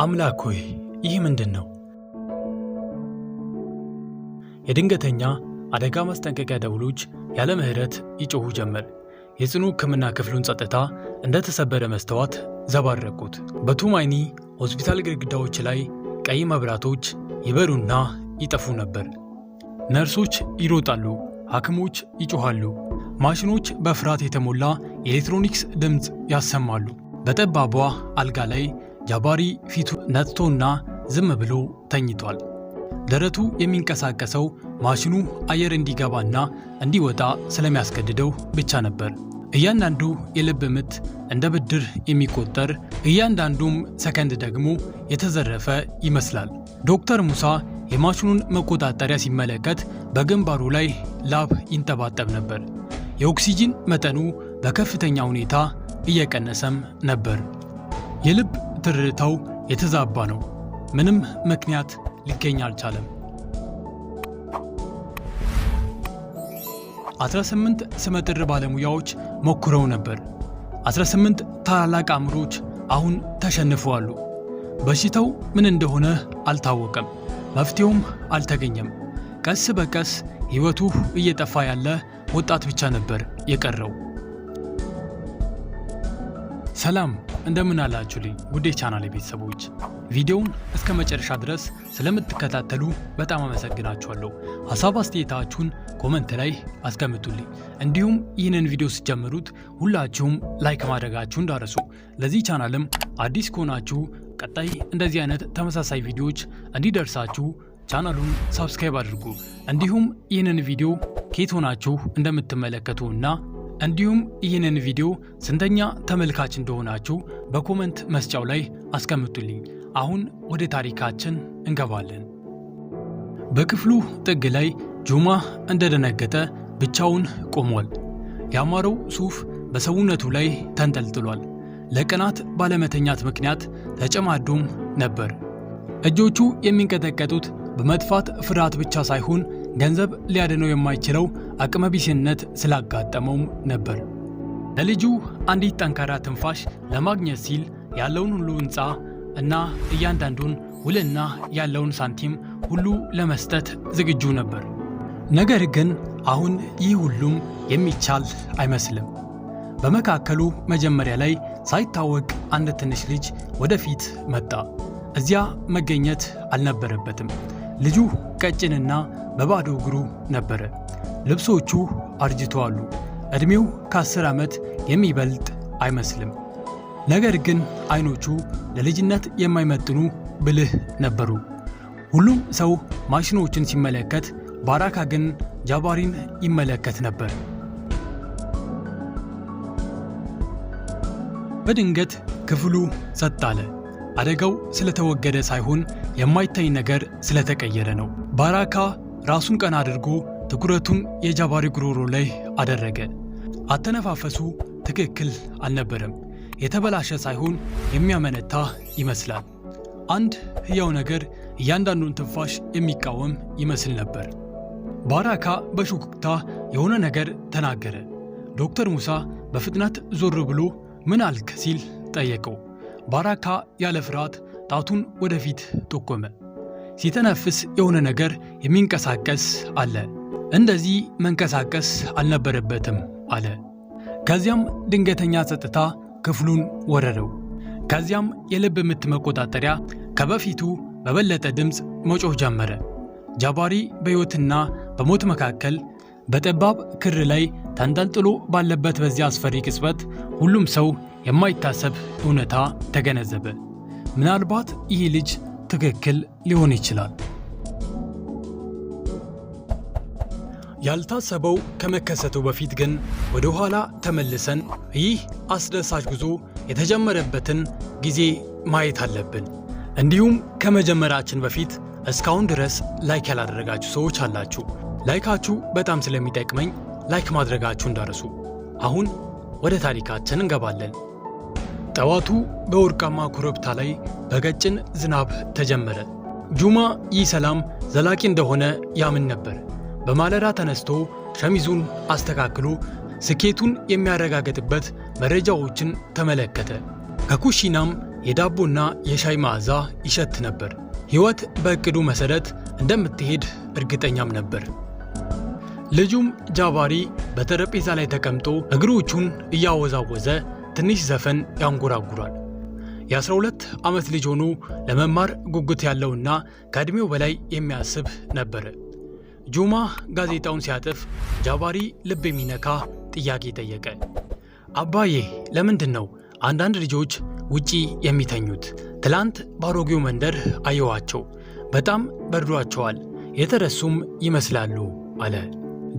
አምላክ ሆይ ይህ ምንድነው? የድንገተኛ አደጋ ማስጠንቀቂያ ደውሎች ያለ ምህረት ይጮሁ ጀመር። የጽኑ ሕክምና ክፍሉን ጸጥታ እንደ ተሰበረ መስተዋት ዘባረቁት። በቱማይኒ ሆስፒታል ግድግዳዎች ላይ ቀይ መብራቶች ይበሩና ይጠፉ ነበር። ነርሶች ይሮጣሉ፣ ሐኪሞች ይጮሃሉ፣ ማሽኖች በፍርሃት የተሞላ የኤሌክትሮኒክስ ድምፅ ያሰማሉ። በጠባቧ አልጋ ላይ ጃባሪ ፊቱ ነጥቶና ዝም ብሎ ተኝቷል። ደረቱ የሚንቀሳቀሰው ማሽኑ አየር እንዲገባና እንዲወጣ ስለሚያስገድደው ብቻ ነበር። እያንዳንዱ የልብ ምት እንደ ብድር የሚቆጠር፣ እያንዳንዱም ሰከንድ ደግሞ የተዘረፈ ይመስላል። ዶክተር ሙሳ የማሽኑን መቆጣጠሪያ ሲመለከት በግንባሩ ላይ ላብ ይንጠባጠብ ነበር። የኦክሲጂን መጠኑ በከፍተኛ ሁኔታ እየቀነሰም ነበር። የልብ ትርታው የተዛባ ነው። ምንም ምክንያት ሊገኝ አልቻለም። 18 ስመጥር ባለሙያዎች ሞክረው ነበር። 18 ታላላቅ አእምሮች አሁን ተሸንፈዋል። በሽታው ምን እንደሆነ አልታወቀም፣ መፍትሄውም አልተገኘም። ቀስ በቀስ ሕይወቱ እየጠፋ ያለ ወጣት ብቻ ነበር የቀረው። ሰላም እንደምን አላችሁልኝ ውድ የቻናሌ ቤተሰቦች፣ ቪዲዮውን እስከ መጨረሻ ድረስ ስለምትከታተሉ በጣም አመሰግናችኋለሁ። ሐሳብ አስተያየታችሁን ኮመንት ላይ አስቀምጡልኝ። እንዲሁም ይህንን ቪዲዮ ስትጀምሩት ሁላችሁም ላይክ ማድረጋችሁ እንዳትረሱ። ለዚህ ቻናልም አዲስ ከሆናችሁ ቀጣይ እንደዚህ አይነት ተመሳሳይ ቪዲዮዎች እንዲደርሳችሁ ቻናሉን ሰብስክራይብ አድርጉ። እንዲሁም ይህንን ቪዲዮ ከየት ሆናችሁ እንደምትመለከቱና እንዲሁም ይህንን ቪዲዮ ስንተኛ ተመልካች እንደሆናችሁ በኮመንት መስጫው ላይ አስቀምጡልኝ። አሁን ወደ ታሪካችን እንገባለን። በክፍሉ ጥግ ላይ ጁማ እንደደነገጠ ብቻውን ቆሟል። ያማረው ሱፍ በሰውነቱ ላይ ተንጠልጥሏል። ለቀናት ባለመተኛት ምክንያት ተጨማዶም ነበር። እጆቹ የሚንቀጠቀጡት በመጥፋት ፍርሃት ብቻ ሳይሆን ገንዘብ ሊያድነው የማይችለው አቅመቢስነት ስላጋጠመው ነበር። ለልጁ አንዲት ጠንካራ ትንፋሽ ለማግኘት ሲል ያለውን ሁሉ ሕንፃ እና እያንዳንዱን ውልና ያለውን ሳንቲም ሁሉ ለመስጠት ዝግጁ ነበር። ነገር ግን አሁን ይህ ሁሉም የሚቻል አይመስልም። በመካከሉ መጀመሪያ ላይ ሳይታወቅ አንድ ትንሽ ልጅ ወደፊት መጣ። እዚያ መገኘት አልነበረበትም። ልጁ ቀጭንና በባዶ እግሩ ነበረ። ልብሶቹ አርጅተዋል። ዕድሜው ከ10 ዓመት የሚበልጥ አይመስልም። ነገር ግን አይኖቹ ለልጅነት የማይመጥኑ ብልህ ነበሩ። ሁሉም ሰው ማሽኖችን ሲመለከት፣ ባራካ ግን ጃባሪን ይመለከት ነበር። በድንገት ክፍሉ ጸጥ አለ። አደጋው ስለተወገደ ሳይሆን የማይታይ ነገር ስለተቀየረ ነው። ባራካ ራሱን ቀና አድርጎ ትኩረቱን የጃባሪ ጉሮሮ ላይ አደረገ። አተነፋፈሱ ትክክል አልነበረም። የተበላሸ ሳይሆን የሚያመነታ ይመስላል። አንድ ሕያው ነገር እያንዳንዱን ትንፋሽ የሚቃወም ይመስል ነበር። ባራካ በሹክክታ የሆነ ነገር ተናገረ። ዶክተር ሙሳ በፍጥነት ዞር ብሎ ምን አልክ ሲል ጠየቀው። ባራካ ያለ ፍርሃት ጣቱን ወደፊት ጠቆመ። ሲተነፍስ የሆነ ነገር የሚንቀሳቀስ አለ። እንደዚህ መንቀሳቀስ አልነበረበትም አለ። ከዚያም ድንገተኛ ጸጥታ ክፍሉን ወረረው። ከዚያም የልብ ምት መቆጣጠሪያ ከበፊቱ በበለጠ ድምፅ መጮህ ጀመረ። ጃባሪ በሕይወትና በሞት መካከል በጠባብ ክር ላይ ተንጠልጥሎ ባለበት በዚያ አስፈሪ ቅጽበት ሁሉም ሰው የማይታሰብ እውነታ ተገነዘበ። ምናልባት ይህ ልጅ ትክክል ሊሆን ይችላል። ያልታሰበው ከመከሰቱ በፊት ግን ወደ ኋላ ተመልሰን ይህ አስደሳች ጉዞ የተጀመረበትን ጊዜ ማየት አለብን። እንዲሁም ከመጀመራችን በፊት እስካሁን ድረስ ላይክ ያላደረጋችሁ ሰዎች አላችሁ። ላይካችሁ በጣም ስለሚጠቅመኝ ላይክ ማድረጋችሁ እንዳትረሱ። አሁን ወደ ታሪካችን እንገባለን። ጠዋቱ በወርቃማ ኮረብታ ላይ በቀጭን ዝናብ ተጀመረ። ጁማ ይህ ሰላም ዘላቂ እንደሆነ ያምን ነበር። በማለዳ ተነስቶ ሸሚዙን አስተካክሎ ስኬቱን የሚያረጋግጥበት መረጃዎችን ተመለከተ። ከኩሽናም የዳቦና የሻይ መዓዛ ይሸት ነበር። ሕይወት በእቅዱ መሰረት እንደምትሄድ እርግጠኛም ነበር። ልጁም ጃባሪ በጠረጴዛ ላይ ተቀምጦ እግሮቹን እያወዛወዘ ትንሽ ዘፈን ያንጎራጉራል። የ12 ዓመት ልጅ ሆኖ ለመማር ጉጉት ያለውና ከዕድሜው በላይ የሚያስብ ነበረ። ጁማ ጋዜጣውን ሲያጥፍ ጃባሪ ልብ የሚነካ ጥያቄ ጠየቀ። አባዬ፣ ለምንድን ነው አንዳንድ ልጆች ውጪ የሚተኙት? ትላንት በአሮጌው መንደር አየዋቸው። በጣም በርዷቸዋል፣ የተረሱም ይመስላሉ አለ።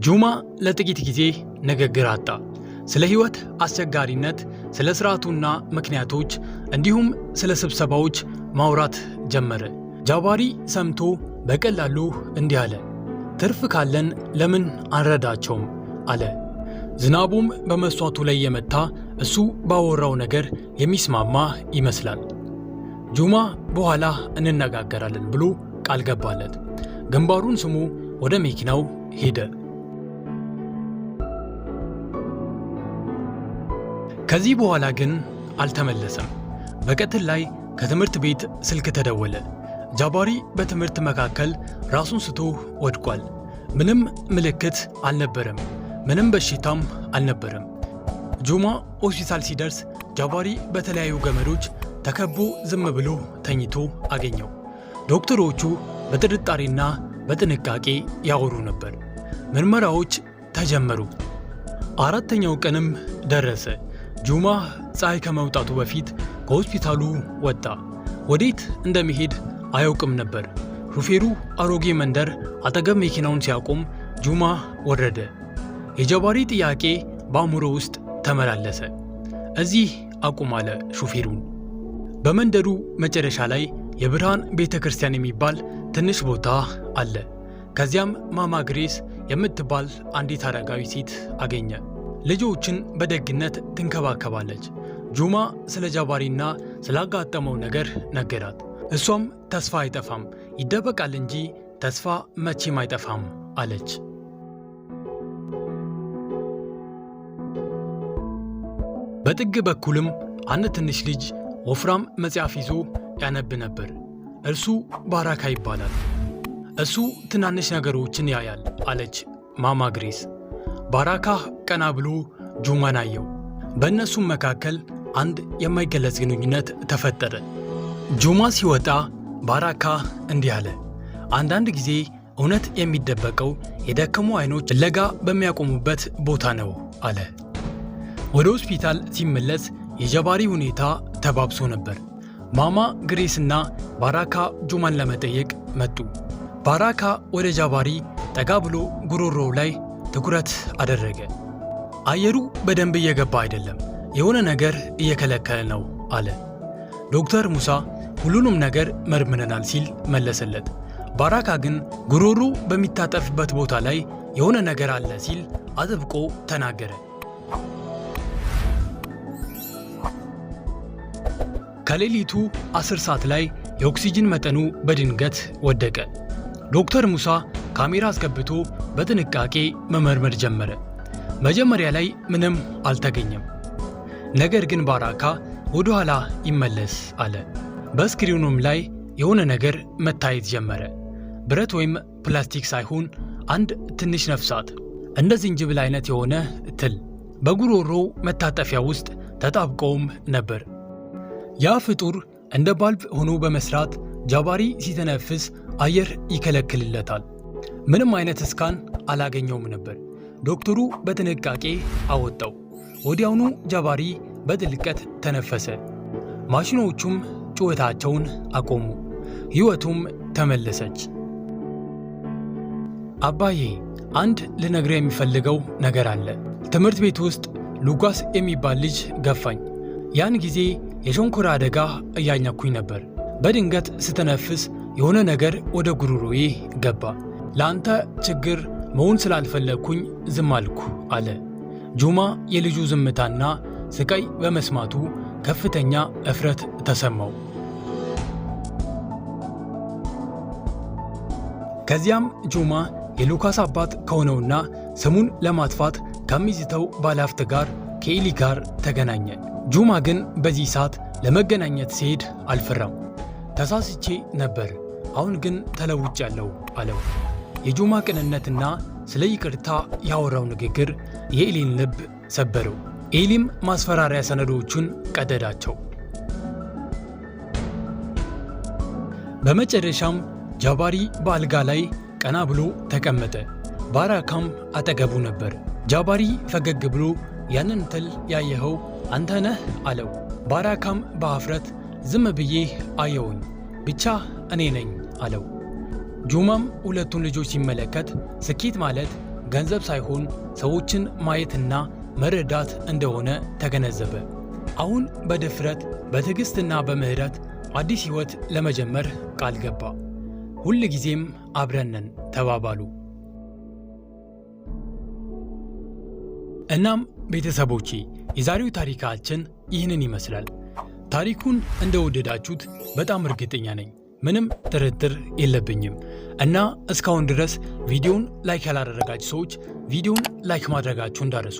ጁማ ለጥቂት ጊዜ ንግግር አጣ። ስለ ሕይወት አስቸጋሪነት፣ ስለ ሥርዓቱና ምክንያቶች እንዲሁም ስለ ስብሰባዎች ማውራት ጀመረ። ጃባሪ ሰምቶ በቀላሉ እንዲህ አለ። ትርፍ ካለን ለምን አንረዳቸውም አለ። ዝናቡም በመስታወቱ ላይ የመታ እሱ ባወራው ነገር የሚስማማ ይመስላል። ጁማ በኋላ እንነጋገራለን ብሎ ቃል ገባለት። ግንባሩን ስሞ ወደ መኪናው ሄደ። ከዚህ በኋላ ግን አልተመለሰም። በቀትር ላይ ከትምህርት ቤት ስልክ ተደወለ። ጃባሪ በትምህርት መካከል ራሱን ስቶ ወድቋል። ምንም ምልክት አልነበረም፣ ምንም በሽታም አልነበረም። ጁማ ሆስፒታል ሲደርስ ጃባሪ በተለያዩ ገመዶች ተከቦ ዝም ብሎ ተኝቶ አገኘው። ዶክተሮቹ በጥርጣሬና በጥንቃቄ ያወሩ ነበር። ምርመራዎች ተጀመሩ። 4ኛው ቀንም ደረሰ። ጁማ ፀሐይ ከመውጣቱ በፊት ከሆስፒታሉ ወጣ። ወዴት እንደሚሄድ አያውቅም ነበር። ሹፌሩ አሮጌ መንደር አጠገብ መኪናውን ሲያቆም ጁማ ወረደ። የጃባሪ ጥያቄ በአእምሮ ውስጥ ተመላለሰ። እዚህ አቁም አለ ሹፌሩን። በመንደሩ መጨረሻ ላይ የብርሃን ቤተ ክርስቲያን የሚባል ትንሽ ቦታ አለ። ከዚያም ማማ ግሬስ የምትባል አንዲት አረጋዊ ሴት አገኘ። ልጆችን በደግነት ትንከባከባለች። ጁማ ስለ ጃባሪና ስላጋጠመው ነገር ነገራት። እሷም ተስፋ አይጠፋም፣ ይደበቃል እንጂ ተስፋ መቼም አይጠፋም አለች። በጥግ በኩልም አንድ ትንሽ ልጅ ወፍራም መጽሐፍ ይዞ ያነብ ነበር። እርሱ ባራካ ይባላል። እሱ ትናንሽ ነገሮችን ያያል አለች ማማ ግሬስ። ባራካ ቀና ብሎ ጁማን አየው። በእነሱም መካከል አንድ የማይገለጽ ግንኙነት ተፈጠረ። ጁማ ሲወጣ ባራካ እንዲህ አለ። አንዳንድ ጊዜ እውነት የሚደበቀው የደከሙ አይኖች ፍለጋ በሚያቆሙበት ቦታ ነው አለ። ወደ ሆስፒታል ሲመለስ የጃባሪ ሁኔታ ተባብሶ ነበር። ማማ ግሬስና ባራካ ጁማን ለመጠየቅ መጡ። ባራካ ወደ ጃባሪ ጠጋ ብሎ ጉሮሮው ላይ ትኩረት አደረገ። አየሩ በደንብ እየገባ አይደለም፣ የሆነ ነገር እየከለከለ ነው አለ። ዶክተር ሙሳ ሁሉንም ነገር መርምረናል ሲል መለሰለት። ባራካ ግን ጉሮሮ በሚታጠፍበት ቦታ ላይ የሆነ ነገር አለ ሲል አጥብቆ ተናገረ። ከሌሊቱ 10 ሰዓት ላይ የኦክሲጅን መጠኑ በድንገት ወደቀ። ዶክተር ሙሳ ካሜራ አስገብቶ በጥንቃቄ መመርመር ጀመረ። መጀመሪያ ላይ ምንም አልተገኘም። ነገር ግን ባራካ ወደ ኋላ ይመለስ አለ። በስክሪኑም ላይ የሆነ ነገር መታየት ጀመረ። ብረት ወይም ፕላስቲክ ሳይሆን አንድ ትንሽ ነፍሳት፣ እንደ ዝንጅብል አይነት የሆነ ትል በጉሮሮ መታጠፊያ ውስጥ ተጣብቀውም ነበር። ያ ፍጡር እንደ ባልብ ሆኖ በመስራት ጃባሪ ሲተነፍስ አየር ይከለክልለታል። ምንም አይነት እስካን አላገኘውም ነበር። ዶክተሩ በጥንቃቄ አወጣው። ወዲያውኑ ጃባሪ በጥልቀት ተነፈሰ። ማሽኖቹም ጩኸታቸውን አቆሙ። ሕይወቱም ተመለሰች። አባዬ፣ አንድ ልነግርህ የሚፈልገው ነገር አለ። ትምህርት ቤት ውስጥ ሉካስ የሚባል ልጅ ገፋኝ። ያን ጊዜ የሸንኮራ አደጋ እያኘኩኝ ነበር። በድንገት ስተነፍስ የሆነ ነገር ወደ ጉሮሮዬ ገባ። ለአንተ ችግር መሆን ስላልፈለግኩኝ ዝም አልኩ አለ። ጁማ የልጁ ዝምታና ስቃይ በመስማቱ ከፍተኛ እፍረት ተሰማው። ከዚያም ጁማ የሉካስ አባት ከሆነውና ስሙን ለማጥፋት ከሚዝተው ባለሀብት ጋር ከኤሊ ጋር ተገናኘ። ጁማ ግን በዚህ ሰዓት ለመገናኘት ሲሄድ አልፈራም። ተሳስቼ ነበር፣ አሁን ግን ተለውጫለሁ አለው። የጁማ ቅንነትና ስለ ይቅርታ ያወራው ንግግር የኤሊን ልብ ሰበረው። ኤሊም ማስፈራሪያ ሰነዶቹን ቀደዳቸው። በመጨረሻም ጃባሪ በአልጋ ላይ ቀና ብሎ ተቀመጠ። ባራካም አጠገቡ ነበር። ጃባሪ ፈገግ ብሎ ያንን ትል ያየኸው አንተ ነህ አለው። ባራካም በአፍረት ዝም ብዬ አየውኝ፣ ብቻ እኔ ነኝ አለው። ጁማም ሁለቱን ልጆች ሲመለከት ስኬት ማለት ገንዘብ ሳይሆን ሰዎችን ማየትና መረዳት እንደሆነ ተገነዘበ። አሁን በድፍረት በትዕግስትና በምህረት አዲስ ሕይወት ለመጀመር ቃል ገባ። ሁል ጊዜም አብረን ነን ተባባሉ። እናም ቤተሰቦቼ የዛሬው ታሪካችን ይህንን ይመስላል። ታሪኩን እንደወደዳችሁት በጣም እርግጠኛ ነኝ፣ ምንም ጥርጥር የለብኝም። እና እስካሁን ድረስ ቪዲዮን ላይክ ያላደረጋችሁ ሰዎች ቪዲዮን ላይክ ማድረጋችሁ እንዳረሱ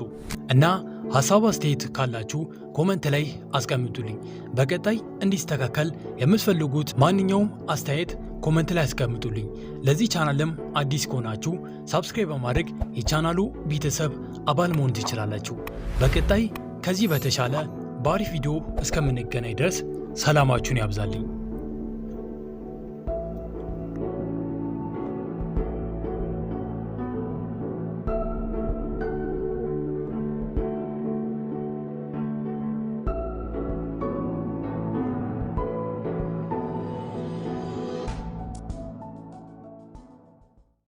እና ሐሳብ አስተያየት ካላችሁ ኮመንት ላይ አስቀምጡልኝ። በቀጣይ እንዲስተካከል የምትፈልጉት ማንኛውም አስተያየት ኮመንት ላይ አስቀምጡልኝ። ለዚህ ቻናልም አዲስ ከሆናችሁ ሳብስክራይብ በማድረግ የቻናሉ ቤተሰብ አባል መሆን ትችላላችሁ። በቀጣይ ከዚህ በተሻለ በአሪፍ ቪዲዮ እስከምንገናኝ ድረስ ሰላማችሁን ያብዛልኝ።